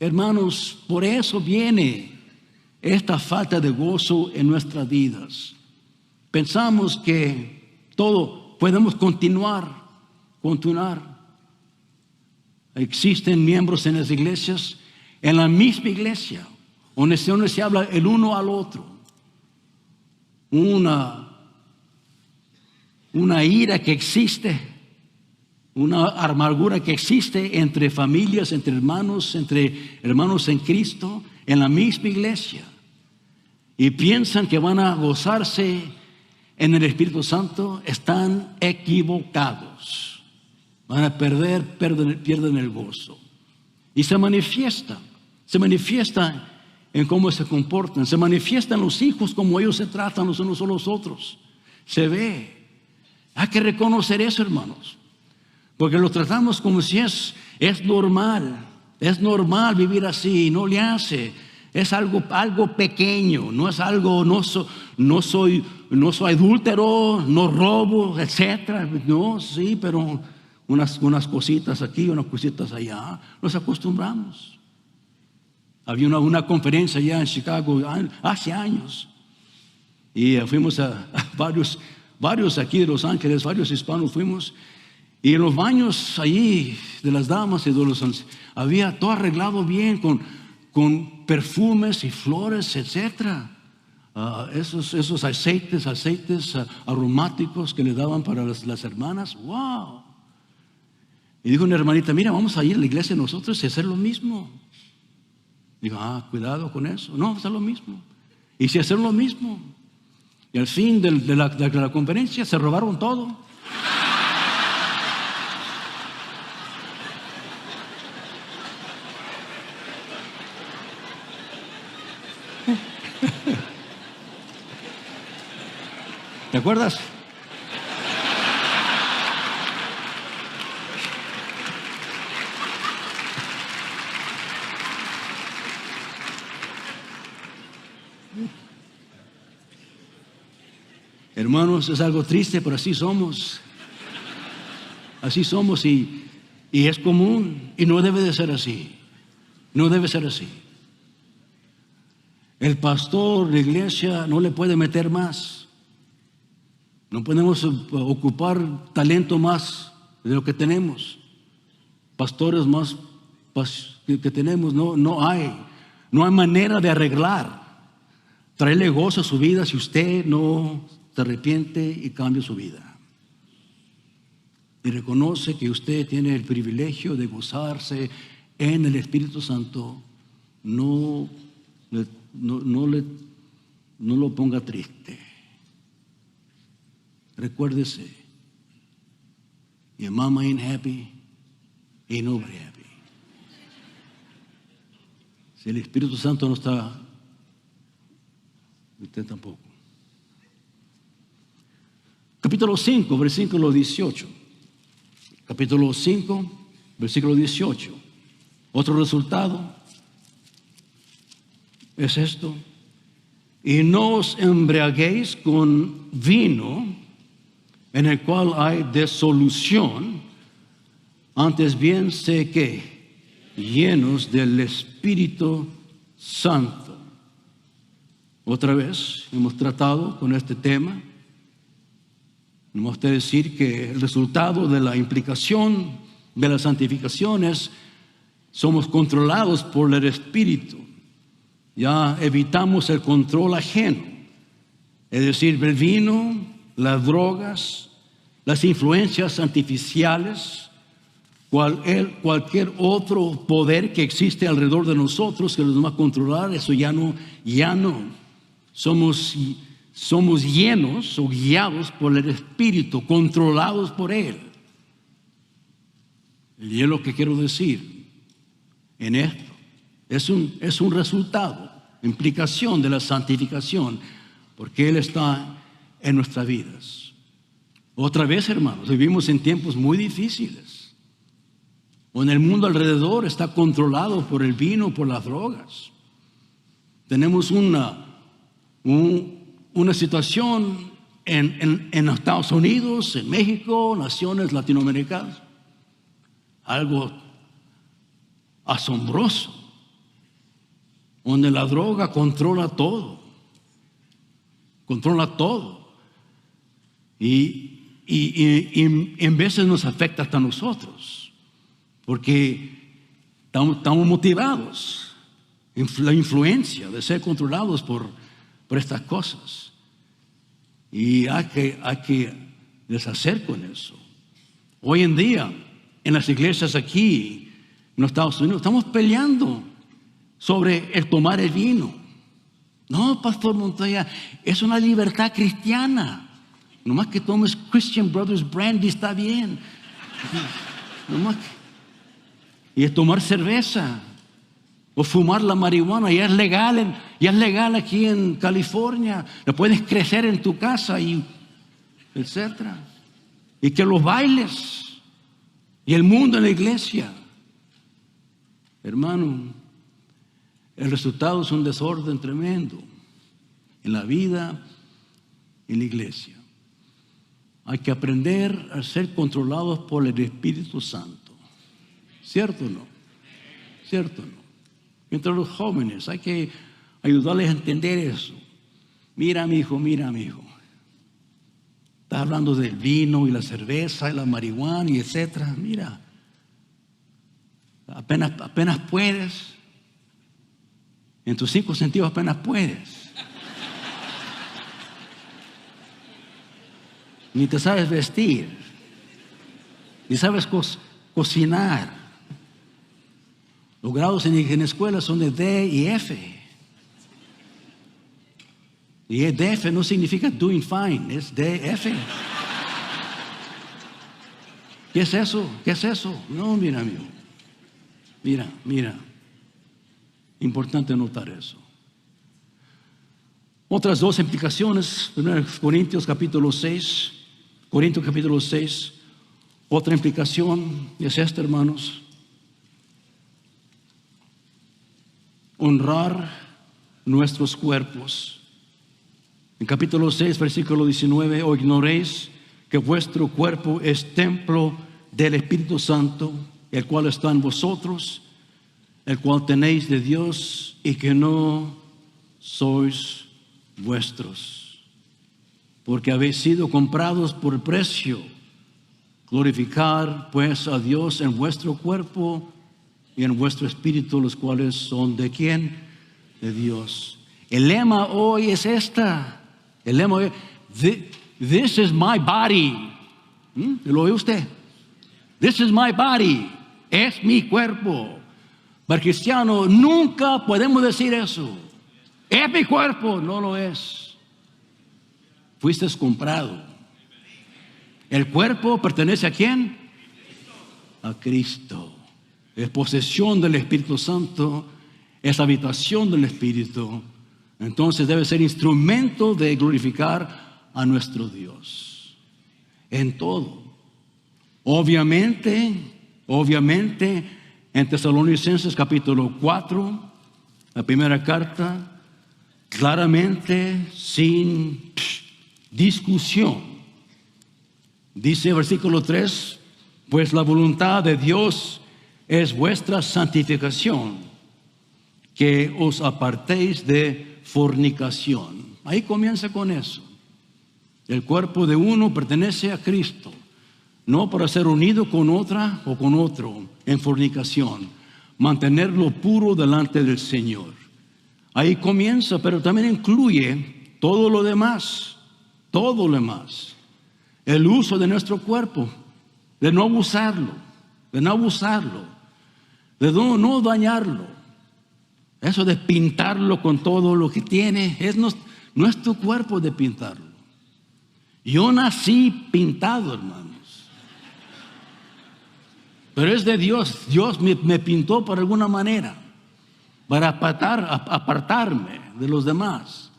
Hermanos, por eso viene esta falta de gozo en nuestras vidas. Pensamos que todo podemos continuar. existen miembros en las iglesias, en la misma iglesia, donde se habla el uno al otro. Una ira que existe, una amargura que existe entre familias, entre hermanos en Cristo, en la misma iglesia. Y piensan que van a gozarse en el Espíritu Santo, están equivocados. Van a pierden el gozo. Y se manifiesta en cómo se comportan, se manifiestan los hijos, como ellos se tratan los unos a los otros. Se ve. Hay que reconocer eso, hermanos, porque lo tratamos como si es normal. Es normal vivir así, no le hace. Es algo pequeño, no es algo, no soy adúltero, no robo, etcétera. No, sí, pero unas cositas aquí, unas cositas allá, nos acostumbramos. Había una conferencia allá en Chicago hace años, y fuimos a varios aquí de Los Ángeles, varios hispanos fuimos, y en los baños allí de las damas y de los había todo arreglado bien con perfumes y flores, etcétera. Esos aceites aromáticos que le daban para las hermanas. ¡Wow! Y dijo una hermanita: mira, vamos a ir a la iglesia nosotros y hacer lo mismo. Dijo: cuidado con eso. No, hacer lo mismo. Y si hacer lo mismo. Y al fin de la conferencia se robaron todo. ¿Te acuerdas? Hermanos, es algo triste, pero así somos. Así somos y es común, y no debe de ser así. No debe ser así. El pastor de la iglesia no le puede meter más. No podemos ocupar talento más de lo que tenemos. Pastores más que tenemos, no hay manera de arreglar, traerle gozo a su vida si usted no se arrepiente y cambia su vida. Y reconoce que usted tiene el privilegio de gozarse en el Espíritu Santo. No lo ponga triste. Recuérdese, your mama ain't happy, ain't nobody happy. Si el Espíritu Santo no está, usted tampoco. Capítulo 5, versículo 18. Capítulo 5, versículo 18. Otro resultado es esto: y no os embriaguéis con vino, en el cual hay disolución, antes bien sé que llenos del Espíritu Santo. Otra vez hemos tratado con este tema. Me gusta decir que el resultado de la implicación de la santificación es: somos controlados por el Espíritu. Ya evitamos el control ajeno, es decir, el vino, las drogas, las influencias artificiales, cualquier otro poder que existe alrededor de nosotros que nos va a controlar. Eso ya no. Somos llenos o guiados por el Espíritu, controlados por Él. Y es lo que quiero decir en esto. Es un resultado, implicación de la santificación, porque Él está en nuestras vidas. Otra vez, hermanos, vivimos en tiempos muy difíciles, donde el mundo alrededor está controlado por el vino, por las drogas. Tenemos una situación en Estados Unidos, en México, naciones latinoamericanas, algo asombroso, donde la droga controla todo. Y en veces nos afecta hasta a nosotros. porque estamos motivados, la influencia de ser controlados por estas cosas. Y hay que deshacer con eso. Hoy en día, en las iglesias aquí, en los Estados Unidos, estamos peleando sobre el tomar el vino. No, Pastor Montoya, es una libertad cristiana. Nomás que tomes Christian Brothers Brandy está bien. Nomás que, y es tomar cerveza o fumar la marihuana, ya es legal aquí en California. Lo puedes crecer en tu casa y etcétera. Y que los bailes y el mundo en la iglesia, hermano, el resultado es un desorden tremendo en la vida y en la iglesia. Hay que aprender a ser controlados por el Espíritu Santo. ¿Cierto o no? ¿Cierto o no? Entre los jóvenes hay que ayudarles a entender eso. Mira, mi hijo, estás hablando del vino y la cerveza y la marihuana y etcétera. Mira, apenas puedes. En tus 5 sentidos apenas puedes. Ni te sabes vestir, ni sabes cocinar. Los grados en escuela son de D y F. Y DF no significa doing fine, es DF. ¿Qué es eso? ¿Qué es eso? No, mira, amigo. Mira. Importante notar eso. Otras 2 implicaciones. 1 Corintios capítulo 6. Otra implicación es esta, hermanos. Honrar nuestros cuerpos. En capítulo 6, versículo 19, o ignoréis que vuestro cuerpo es templo del Espíritu Santo, el cual está en vosotros, el cual tenéis de Dios, y que no sois vuestros, porque habéis sido comprados por precio. Glorificar pues a Dios en vuestro cuerpo y en vuestro espíritu, los cuales son ¿de quién? De Dios. El lema hoy es esta. El lema hoy, this is my body. ¿Lo oye usted? This is my body. Es mi cuerpo. Para el cristiano nunca podemos decir eso. Es mi cuerpo. No lo es. Fuiste comprado. El cuerpo pertenece ¿a quién? A Cristo. Es posesión del Espíritu Santo. Es habitación del Espíritu. Entonces debe ser instrumento de glorificar a nuestro Dios. En todo. Obviamente, en Tesalonicenses capítulo 4, la primera carta, claramente, sin discusión, dice versículo 3, pues la voluntad de Dios es vuestra santificación, que os apartéis de fornicación. Ahí comienza con eso. El cuerpo de uno pertenece a Cristo, no para ser unido con otra o con otro en fornicación, mantenerlo puro delante del Señor. Ahí comienza, pero también incluye todo lo demás, el uso de nuestro cuerpo, de no abusarlo, de no dañarlo. Eso de pintarlo con todo lo que tiene, no es tu cuerpo de pintarlo. Yo nací pintado, hermanos. Pero es de Dios. Dios me pintó por alguna manera, para apartarme de los demás.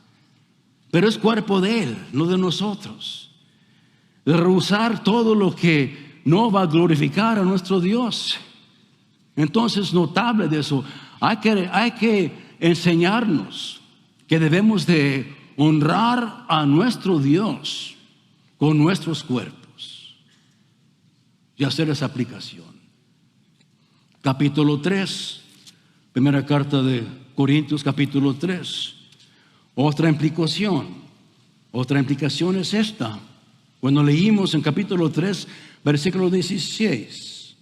Pero es cuerpo de Él, no de nosotros. De rehusar todo lo que no va a glorificar a nuestro Dios. Entonces, notable de eso. Hay que enseñarnos que debemos de honrar a nuestro Dios con nuestros cuerpos y hacer esa aplicación. Capítulo 3, primera carta de Corintios, capítulo 3. Otra implicación es esta. Cuando leímos en capítulo 3, versículo 16,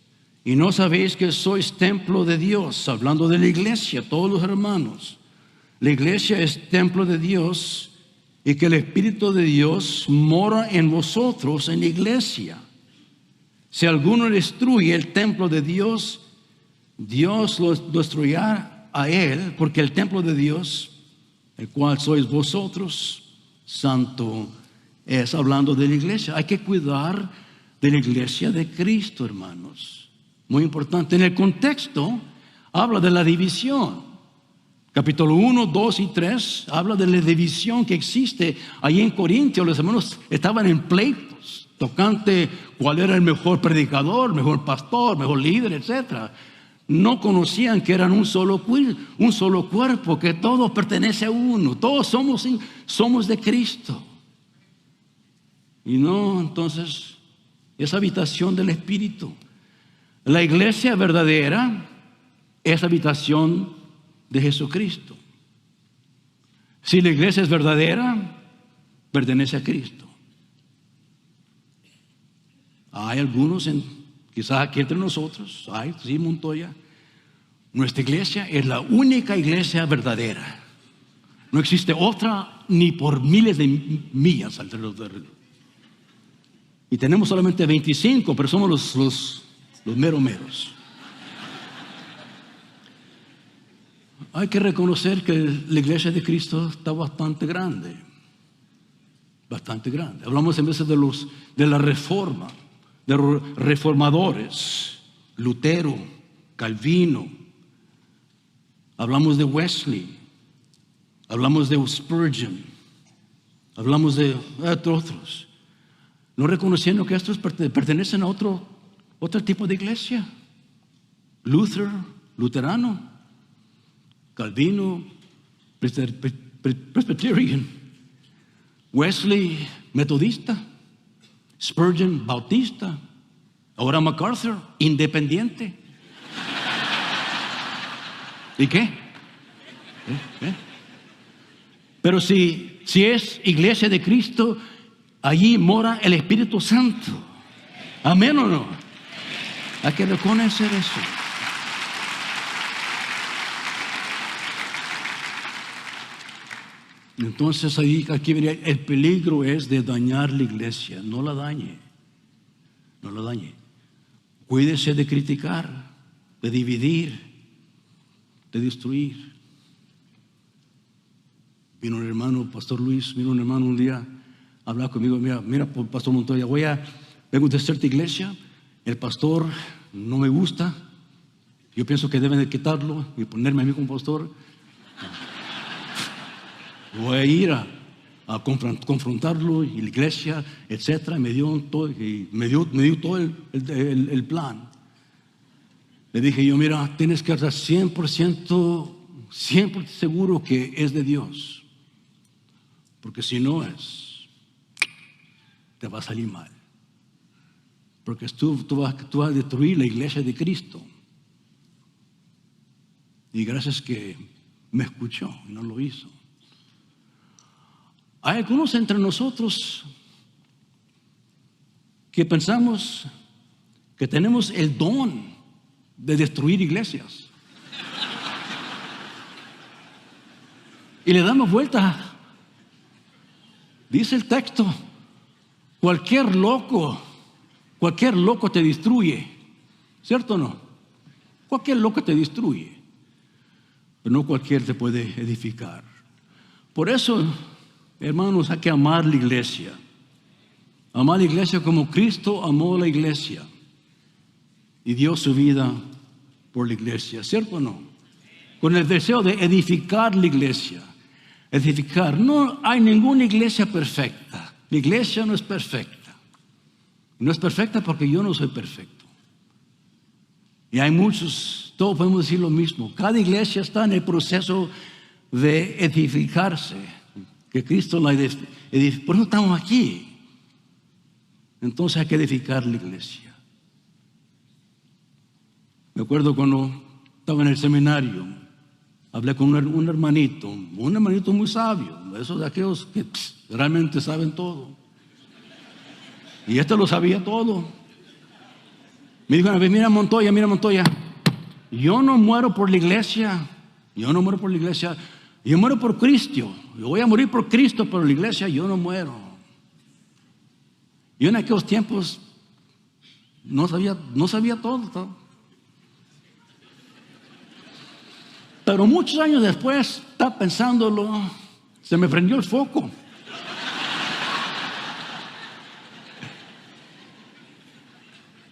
Y no sabéis que sois templo de Dios, hablando de la iglesia, todos los hermanos. La iglesia es templo de Dios y que el Espíritu de Dios mora en vosotros en la iglesia. Si alguno destruye el templo de Dios, Dios lo destruirá a él, porque el templo de Dios, el cual sois vosotros, santo es. Hablando de la iglesia, hay que cuidar de la iglesia de Cristo, hermanos. Muy importante. En el contexto habla de la división. Capítulo 1, 2 y 3 habla de la división que existe ahí en Corintios. Los hermanos estaban en pleitos tocante cuál era el mejor predicador, mejor pastor, mejor líder, etc. No conocían que eran un solo cuerpo, que todo pertenece a uno. Todos somos de Cristo. Y no, entonces, esa habitación del Espíritu. La iglesia verdadera es habitación de Jesucristo. Si la iglesia es verdadera, pertenece a Cristo. Hay algunos, quizás aquí entre nosotros, sí, Montoya. Nuestra iglesia es la única iglesia verdadera. No existe otra ni por miles de millas alrededor. Y tenemos solamente 25, pero somos los meros. Hay que reconocer que la iglesia de Cristo está bastante grande. Bastante grande. Hablamos en veces de la reforma, de los reformadores, Lutero, Calvino. Hablamos de Wesley. Hablamos de Spurgeon. Hablamos de otros. No reconociendo que estos pertenecen a otro tipo de iglesia. Luther, luterano. Calvino, Presbyterian. Wesley, metodista. Spurgeon, bautista. Ahora MacArthur, independiente. ¿Y qué? Pero si es iglesia de Cristo, allí mora el Espíritu Santo. ¿Amén o no? Hay que reconocer eso. Entonces aquí el peligro es de dañar la iglesia. No la dañe. No la dañe. Cuídese de criticar, de dividir, de destruir. Vino un hermano, Pastor Luis, vino un hermano un día a hablar conmigo. Mira, Pastor Montoya, vengo de cierta iglesia. El pastor no me gusta. Yo pienso que deben de quitarlo y ponerme a mí como pastor. Voy a ir a confrontarlo y la iglesia, etcétera. Me dio todo el plan. Le dije yo, mira, tienes que estar 100% seguro que es de Dios. Porque si no es, te va a salir mal. Porque tú vas a destruir la iglesia de Cristo. Y gracias que me escuchó y no lo hizo. Hay algunos entre nosotros que pensamos que tenemos el don de destruir iglesias. Y le damos vuelta. Dice el texto, cualquier loco te destruye. ¿Cierto o no? Cualquier loco te destruye. Pero no cualquiera te puede edificar. Por eso, hermanos, hay que amar la iglesia. Amar la iglesia como Cristo amó la iglesia y dio su vida por la iglesia. ¿Cierto o no? Con el deseo de edificar la iglesia. Edificar. No hay ninguna iglesia perfecta. La iglesia no es perfecta. No es perfecta porque yo no soy perfecto. Y hay muchos, todos podemos decir lo mismo. Cada iglesia está en el proceso de edificarse. Que Cristo la edificó. Por eso estamos aquí. Entonces hay que edificar la iglesia. Me acuerdo cuando estaba en el seminario, hablé con un hermanito muy sabio, esos de aquellos que realmente saben todo. Y este lo sabía todo. Me dijo una vez, mira Montoya, yo no muero por la iglesia, yo muero por Cristo. Yo voy a morir por Cristo, pero la iglesia yo no muero. Yo en aquellos tiempos no sabía todo. Pero muchos años después, estaba pensándolo, se me prendió el foco.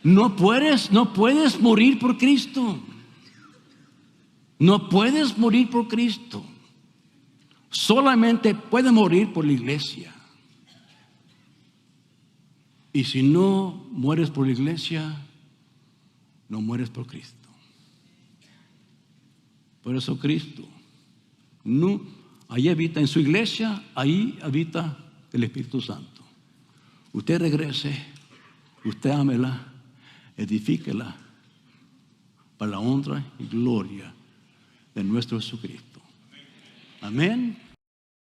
No puedes morir por Cristo. No puedes morir por Cristo. Solamente puedes morir por la iglesia. Y si no mueres por la iglesia, no mueres por Cristo. Por eso Cristo, ahí habita en su iglesia, ahí habita el Espíritu Santo. Usted regrese, usted ámela, edifíquela para la honra y gloria de nuestro Jesucristo. Amén.